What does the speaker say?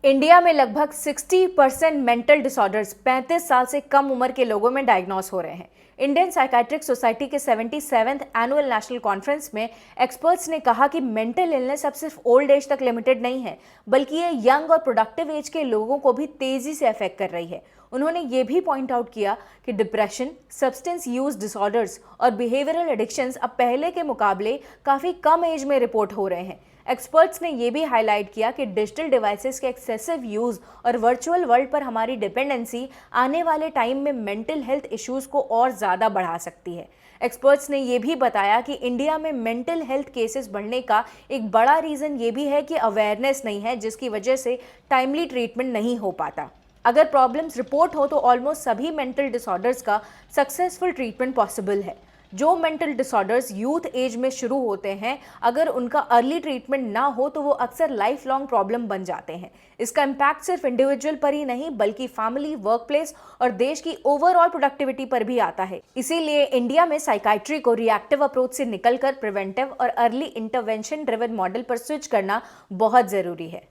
India में लगभग 60% mental disorders 35 साल से कम उम्र के लोगों में डायग्नोस हो रहे हैं। इंडियन साइकाट्रिक सोसाइटी के 77th एनुअल नेशनल कॉन्फ्रेंस में एक्सपर्ट्स ने कहा कि मेंटल इलनेस अब सिर्फ ओल्ड एज तक लिमिटेड नहीं है, बल्कि ये यंग और प्रोडक्टिव एज के लोगों को भी तेजी से अफेक्ट कर रही है। उन्होंने ये भी पॉइंट आउट किया कि डिप्रेशन, सब्सटेंस यूज डिसऑर्डर्स और बिहेवियरल एडिक्शंस अब पहले के मुकाबले काफ़ी कम एज में रिपोर्ट हो रहे हैं। एक्सपर्ट्स ने यह भी हाईलाइट किया कि डिजिटल डिवाइसेस के एक्सेसिव यूज और वर्चुअल वर्ल्ड पर हमारी डिपेंडेंसी आने वाले टाइम में मेंटल हेल्थ इश्यूज को और ज़्यादा बढ़ा सकती है। एक्सपर्ट्स ने यह भी बताया कि इंडिया में मेंटल हेल्थ केसेस बढ़ने का एक बड़ा रीज़न ये भी है कि अवेयरनेस नहीं है, जिसकी वजह से टाइमली ट्रीटमेंट नहीं हो पाता। अगर प्रॉब्लम्स रिपोर्ट हो तो ऑलमोस्ट सभी मेंटल डिसऑर्डर्स का सक्सेसफुल ट्रीटमेंट पॉसिबल है। जो मेंटल डिसऑर्डर्स यूथ एज में शुरू होते हैं, अगर उनका अर्ली ट्रीटमेंट ना हो तो वो अक्सर लाइफ लॉन्ग प्रॉब्लम बन जाते हैं। इसका इम्पैक्ट सिर्फ इंडिविजुअल पर ही नहीं, बल्कि फैमिली, वर्क प्लेस और देश की ओवरऑल प्रोडक्टिविटी पर भी आता है। इसीलिए इंडिया में साइकाइट्री को रिएक्टिव अप्रोच से निकलकर प्रिवेंटिव और अर्ली इंटरवेंशन ड्रिवन मॉडल पर स्विच करना बहुत ज़रूरी है।